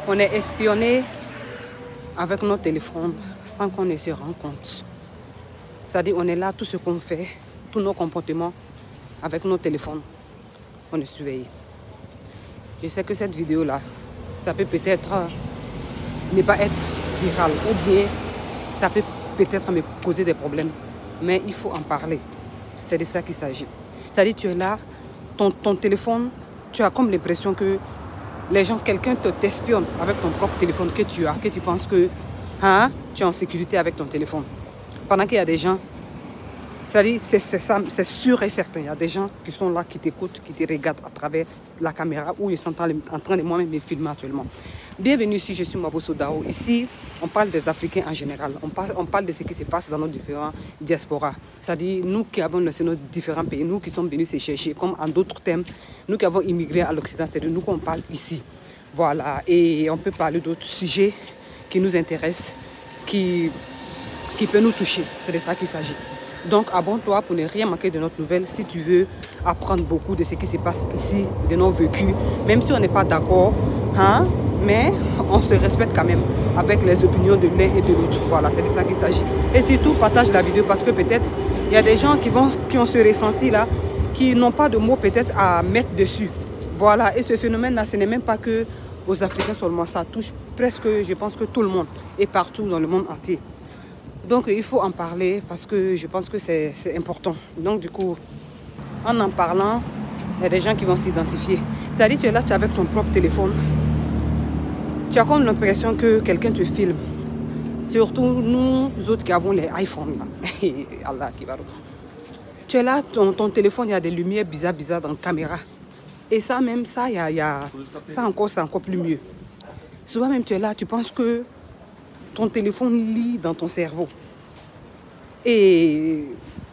On est espionné avec nos téléphones sans qu'on ne se rende compte. C'est-à-dire on est là, tout ce qu'on fait, tous nos comportements avec nos téléphones, on est surveillé. Je sais que cette vidéo-là, ça peut peut-être ne pas être virale ou bien ça peut peut-être me causer des problèmes. Mais il faut en parler. C'est de ça qu'il s'agit. C'est-à-dire tu es là, ton téléphone, tu as comme l'impression que les gens, quelqu'un t'espionne avec ton propre téléphone que tu as, que tu penses que tu es en sécurité avec ton téléphone. Pendant qu'il y a des gens, c'est-à-dire c'est sûr et certain, il y a des gens qui sont là, qui t'écoutent, qui te regardent à travers la caméra ou ils sont en train de moi-même me filmer actuellement. Bienvenue ici, je suis Mabosso Dao. Ici, on parle des Africains en général. On parle de ce qui se passe dans nos différents diasporas. C'est-à-dire nous qui avons laissé nos différents pays, nous qui sommes venus se chercher, comme en d'autres thèmes, nous qui avons immigré à l'Occident, c'est de nous qu'on parle ici. Voilà, et on peut parler d'autres sujets qui nous intéressent, qui peuvent nous toucher. C'est de ça qu'il s'agit. Donc abonne-toi pour ne rien manquer de notre nouvelle si tu veux apprendre beaucoup de ce qui se passe ici, de nos vécus, même si on n'est pas d'accord, mais on se respecte quand même avec les opinions de l'un et de l'autre. Voilà, c'est de ça qu'il s'agit. Et surtout, partage la vidéo parce que peut-être il y a des gens qui ont ce ressenti là, qui n'ont pas de mots peut-être à mettre dessus. Voilà, et ce phénomène-là, ce n'est même pas que aux Africains seulement, ça touche presque, je pense que tout le monde et partout dans le monde entier. Donc il faut en parler parce que je pense que c'est important. Donc du coup, en parlant, il y a des gens qui vont s'identifier. C'est-à-dire tu es là, tu es avec ton propre téléphone. Tu as comme l'impression que quelqu'un te filme. Surtout nous autres qui avons les iPhones. Allah qui va. Tu es là, ton téléphone, il y a des lumières bizarres dans la caméra. Et ça même, ça encore, c'est encore plus mieux. Souvent même tu es là, tu penses que ton téléphone lit dans ton cerveau. Et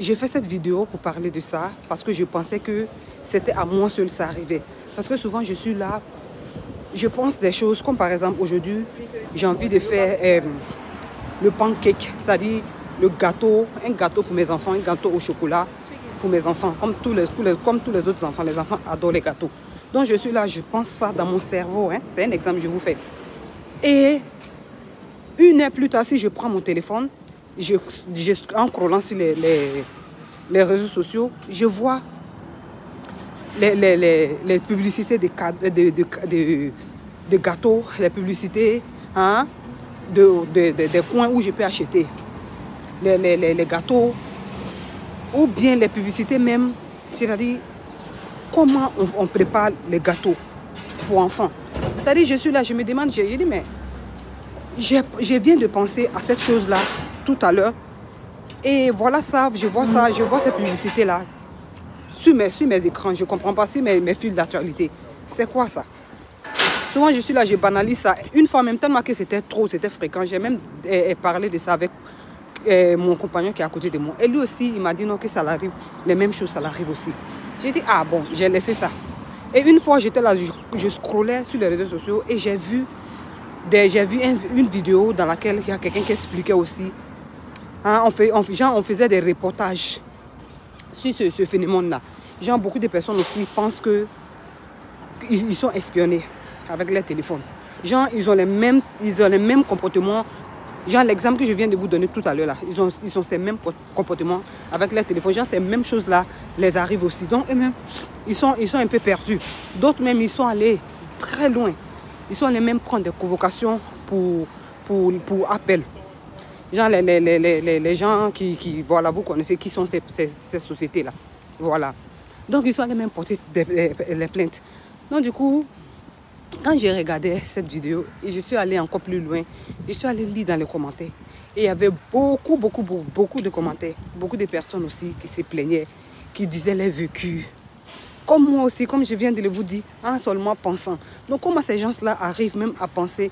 j'ai fait cette vidéo pour parler de ça parce que je pensais que c'était à moi seul ça arrivait. Parce que souvent je suis là, je pense des choses comme par exemple aujourd'hui, j'ai envie de faire le pancake, c'est-à-dire le gâteau, un gâteau pour mes enfants, un gâteau au chocolat pour mes enfants, comme tous les autres enfants. Les enfants adorent les gâteaux. Donc je suis là, je pense ça dans mon cerveau. C'est un exemple que je vous fais. Et une heure plus tard, si je prends mon téléphone, en scrollant sur les réseaux sociaux, je vois les publicités de gâteaux, les publicités des coins où je peux acheter les gâteaux, ou bien les publicités même, c'est-à-dire comment on prépare les gâteaux pour enfants. C'est-à-dire, je suis là, je me demande, j'ai dit, mais je viens de penser à cette chose-là tout à l'heure. Et voilà ça, je vois ces publicités-là sur mes écrans. Je ne comprends pas, sur mes fils d'actualité. C'est quoi ça? Souvent, je suis là, je banalise ça. Une fois même, tellement que c'était trop, c'était fréquent. J'ai même parlé de ça avec mon compagnon qui est à côté de moi. Et lui aussi, il m'a dit non, que ça l'arrive. Les mêmes choses, ça l'arrive aussi. J'ai dit, ah bon, j'ai laissé ça. Et une fois, j'étais là, je scrollais sur les réseaux sociaux et j'ai vu une vidéo dans laquelle il y a quelqu'un qui expliquait aussi. On faisait des reportages sur ce phénomène-là. Genre, beaucoup de personnes aussi pensent qu'ils sont espionnés avec leur téléphone. Genre, ils ont les mêmes comportements. Genre, l'exemple que je viens de vous donner tout à l'heure, là, ils ont ces mêmes comportements avec leur téléphone. Genre, ces mêmes choses-là les arrivent aussi. Donc, eux-mêmes, ils sont un peu perdus. D'autres même, ils sont allés très loin. Ils sont allés même prendre des convocations pour appel. Genre, les gens qui, voilà, vous connaissez qui sont ces sociétés-là. Voilà. Donc, ils sont allés même porter les plaintes. Donc, du coup, quand j'ai regardé cette vidéo et je suis allée encore plus loin, je suis allée lire dans les commentaires. Et il y avait beaucoup de commentaires. Beaucoup de personnes aussi qui se plaignaient, qui disaient les vécus. Comme moi aussi, comme je viens de vous dire, en seulement pensant. Donc, comment ces gens-là arrivent même à penser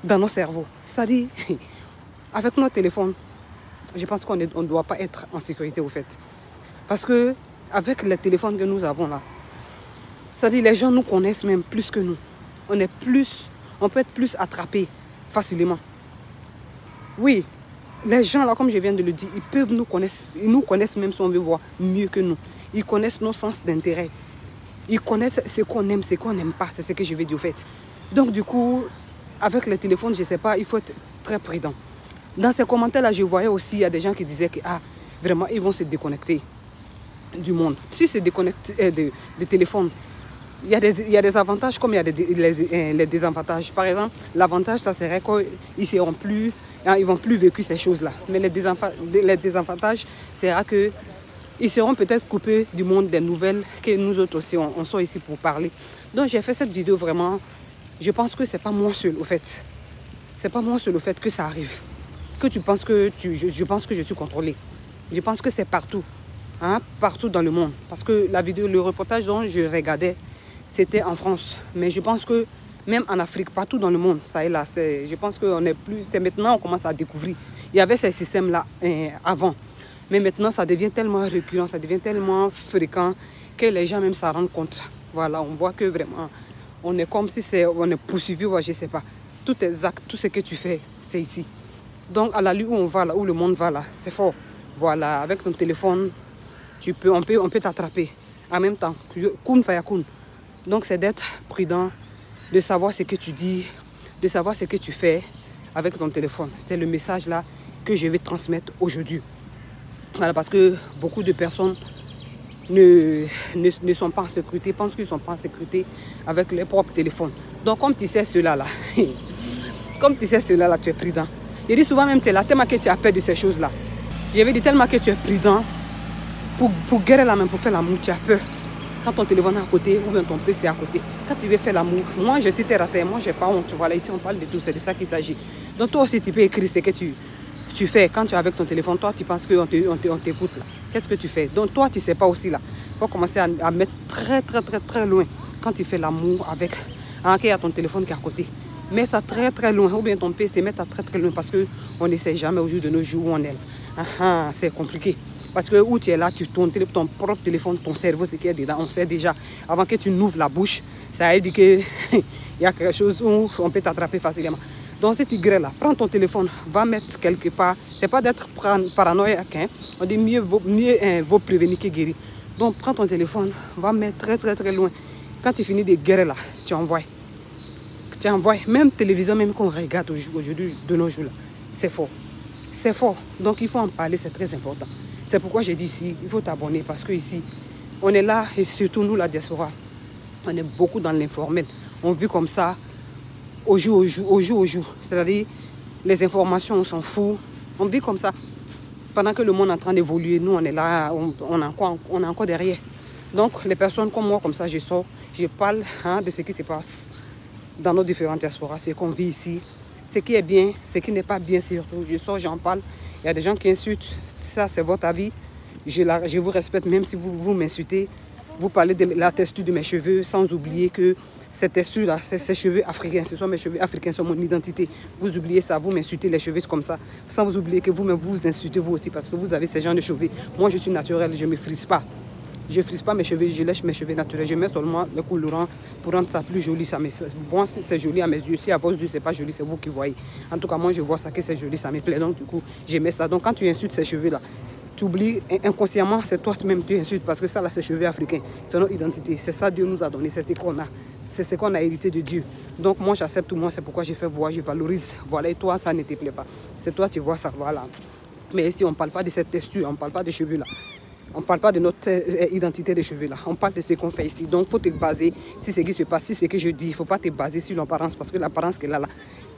dans nos cerveaux? C'est-à-dire, avec nos téléphones, je pense qu'on ne doit pas être en sécurité au fait. Parce que avec les téléphones que nous avons là, c'est-à-dire les gens nous connaissent même plus que nous. On peut être plus attrapé facilement. Oui, les gens là, comme je viens de le dire, ils nous connaissent même si on veut voir mieux que nous. Ils connaissent nos sens d'intérêt. Ils connaissent ce qu'on aime, ce qu'on n'aime pas. C'est ce que je vais dire au fait. Donc du coup, avec les téléphones, je ne sais pas, il faut être très prudent. Dans ces commentaires-là, je voyais aussi, il y a des gens qui disaient que vraiment, ils vont se déconnecter du monde. Si c'est déconnecté de téléphone, il y a des avantages comme il y a les désavantages. Par exemple, l'avantage, ça serait qu'ils ne vont plus vécu ces choses-là. Mais les désavantages, c'est qu'ils seront peut-être coupés du monde des nouvelles que nous autres aussi, on sort ici pour parler. Donc j'ai fait cette vidéo vraiment, je pense que c'est pas moi seul au fait. C'est pas moi seul au fait que ça arrive. Que tu penses que je pense que je suis contrôlée. Je pense que c'est partout. Hein, partout dans le monde. Parce que la vidéo, le reportage dont je regardais, c'était en France. Mais je pense que même en Afrique, partout dans le monde, ça est là. Je pense que c'est maintenant on commence à découvrir. Il y avait ces systèmes-là avant. Mais maintenant, ça devient tellement récurrent, ça devient tellement fréquent que les gens même s'en rendent compte. Voilà, on voit que vraiment, on est comme si on est poursuivi, je ne sais pas. Tous tes actes, tout ce que tu fais, c'est ici. Donc, à la lieu où on va, là, où le monde va, là, c'est fort. Voilà, avec ton téléphone, on peut t'attraper. En même temps, kun faya kun. Donc, c'est d'être prudent, de savoir ce que tu dis, de savoir ce que tu fais avec ton téléphone. C'est le message là que je vais transmettre aujourd'hui. Voilà, parce que beaucoup de personnes ne sont pas en sécurité, pensent qu'ils ne sont pas en sécurité avec leur propre téléphone. Donc, comme tu sais cela là, tu es prudent. Je dis souvent même, tu es là, tellement que tu as peur de ces choses-là. Je vais dire tellement que tu es prudent pour guérir la main, pour faire l'amour, tu as peur. Quand ton téléphone est à côté ou bien ton PC est à côté, quand tu veux faire l'amour, moi je suis terre à terre, moi je n'ai pas honte. Voilà, ici on parle de tout, c'est de ça qu'il s'agit. Donc toi aussi tu peux écrire ce que tu fais quand tu es avec ton téléphone. Toi tu penses qu'on t'écoute là. Qu'est-ce que tu fais? Donc toi tu ne sais pas aussi là. Il faut commencer à mettre très loin quand tu fais l'amour avec il y a ton téléphone qui est à côté. Mets ça très loin, ou bien ton PC, mets ça très loin parce qu'on ne sait jamais au jour de nos jours où on est là. C'est compliqué. Parce que où tu es là, ton propre téléphone, ton cerveau, ce qui est dedans, on sait déjà. Avant que tu n'ouvres la bouche, ça veut dire qu'il y a quelque chose où on peut t'attraper facilement. Donc cette grêle-là, prends ton téléphone, va mettre quelque part. Ce n'est pas d'être paranoïaque. Hein. On dit mieux vaut prévenir que guérir. Donc prends ton téléphone, va mettre très loin. Quand tu finis de guérir là, tu envoies. Tu envoies. Même télévision, même qu'on regarde aujourd'hui, de nos jours là, c'est fort. C'est fort. Donc il faut en parler, c'est très important. C'est pourquoi j'ai dit ici, il faut t'abonner parce que ici, on est là et surtout nous, la diaspora, on est beaucoup dans l'informel. On vit comme ça au jour. C'est-à-dire, les informations, on s'en fout. On vit comme ça. Pendant que le monde est en train d'évoluer, nous, on est là, on est encore derrière. Donc, les personnes comme moi, comme ça, je sors, je parle de ce qui se passe dans nos différentes diasporas, ce qu'on vit ici, ce qui est bien, ce qui n'est pas bien surtout. Je sors, j'en parle. Il y a des gens qui insultent, ça c'est votre avis. Je vous respecte même si vous m'insultez. Vous parlez de la texture de mes cheveux sans oublier que cette texture-là, ces cheveux africains, ce sont mes cheveux africains, ce sont mon identité. Vous oubliez ça, vous m'insultez les cheveux comme ça, sans vous oublier que vous-même vous insultez vous aussi parce que vous avez ces genres de cheveux. Moi je suis naturel, je ne me frise pas. Je ne frise pas mes cheveux, je lèche mes cheveux naturels. Je mets seulement le colorant pour rendre ça plus joli. Bon, c'est joli à mes yeux. Si à vos yeux, ce n'est pas joli, c'est vous qui voyez. En tout cas, moi, je vois ça que c'est joli, ça me plaît. Donc, du coup, je mets ça. Donc, quand tu insultes ces cheveux-là, tu oublies inconsciemment, c'est toi-même qui insultes. Parce que ça, là, c'est cheveux africains. C'est notre identité. C'est ça Dieu nous a donné. C'est ce qu'on a. C'est ce qu'on a hérité de Dieu. Donc, moi, j'accepte tout. Moi, c'est pourquoi je fais voir, je valorise. Voilà. Et toi, ça ne te plaît pas. C'est toi, tu vois ça. Voilà. Mais ici, on ne parle pas de cette texture. On ne parle pas de cheveux-là. On ne parle pas de notre identité de cheveux là. On parle de ce qu'on fait ici. Donc, il faut te baser si ce qui se passe, si ce que je dis. Il ne faut pas te baser sur l'apparence parce que l'apparence qu'elle a là,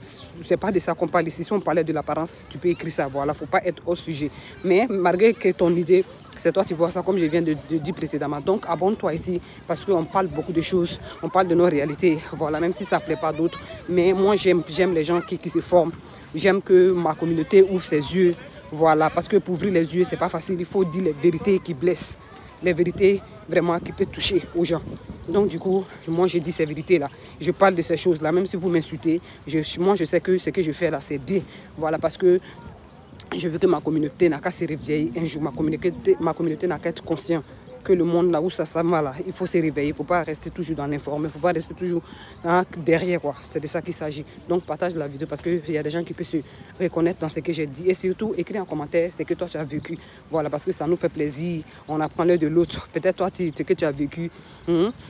ce n'est pas de ça qu'on parle ici. Si on parlait de l'apparence, tu peux écrire ça. Voilà, il ne faut pas être au sujet. Mais malgré que ton idée, c'est toi, tu vois ça comme je viens de dire précédemment. Donc, abonne-toi ici parce qu'on parle beaucoup de choses. On parle de nos réalités. Voilà, même si ça ne plaît pas d'autres. Mais moi, j'aime les gens qui se forment. J'aime que ma communauté ouvre ses yeux. Voilà, parce que pour ouvrir les yeux, ce n'est pas facile. Il faut dire les vérités qui blessent. Les vérités vraiment qui peuvent toucher aux gens. Donc du coup, moi je dis ces vérités-là. Je parle de ces choses-là. Même si vous m'insultez, moi je sais que ce que je fais là, c'est bien. Voilà, parce que je veux que ma communauté n'a qu'à se réveiller un jour. Ma communauté n'a qu'à être consciente que le monde là où ça mal, là, il faut se réveiller, il ne faut pas rester toujours dans l'informel, il ne faut pas rester toujours derrière, quoi. C'est de ça qu'il s'agit. Donc partage la vidéo parce qu'il y a des gens qui peuvent se reconnaître dans ce que j'ai dit. Et surtout, écris en commentaire ce que toi tu as vécu. Voilà, parce que ça nous fait plaisir, on apprend l'un de l'autre. Peut-être toi, ce que tu as vécu,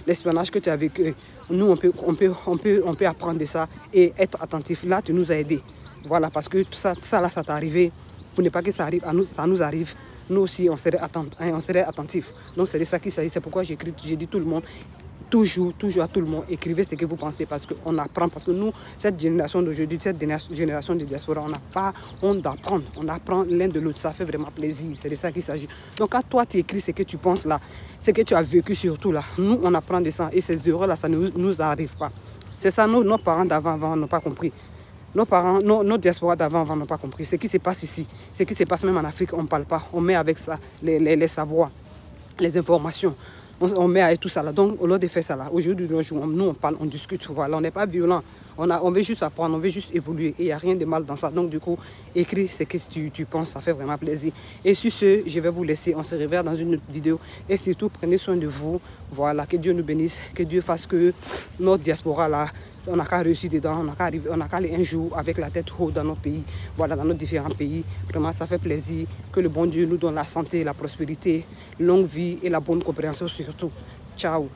l'espionnage que tu as vécu, nous on peut apprendre de ça et être attentif. Là, tu nous as aidés. Voilà, parce que tout ça là, ça t'est arrivé. Pour ne pas que ça arrive à nous, ça nous arrive. Nous aussi, on serait attentifs. Donc, c'est de ça qu'il s'agit. C'est pourquoi j'ai dit tout le monde, toujours à tout le monde, écrivez ce que vous pensez parce qu'on apprend. Parce que nous, cette génération d'aujourd'hui, cette génération de diaspora, on n'a pas honte d'apprendre. On apprend l'un de l'autre. Ça fait vraiment plaisir. C'est de ça qu'il s'agit. Donc, quand toi, tu écris ce que tu penses là, ce que tu as vécu surtout là, nous, on apprend de ça. Et ces erreurs-là, ça ne nous arrive pas. C'est ça, nos parents d'avant n'ont pas compris. Nos parents, nos diasporas d'avant n'ont pas compris. Ce qui se passe ici, ce qui se passe même en Afrique, on ne parle pas. On met avec ça les savoirs, les informations. On met avec tout ça là. Donc, au lieu de faire ça là, aujourd'hui, nous, on parle, on discute. Voilà, on n'est pas violent. On veut juste apprendre, on veut juste évoluer. Et il n'y a rien de mal dans ça. Donc, du coup, écris ce que tu penses. Ça fait vraiment plaisir. Et sur ce, je vais vous laisser. On se reverra dans une autre vidéo. Et surtout, prenez soin de vous. Voilà, que Dieu nous bénisse. Que Dieu fasse que notre diaspora là, on n'a qu'à réussir dedans. On n'a qu'à aller un jour avec la tête haute dans nos pays. Voilà, dans nos différents pays. Vraiment, ça fait plaisir. Que le bon Dieu nous donne la santé, la prospérité, longue vie et la bonne compréhension surtout. Ciao.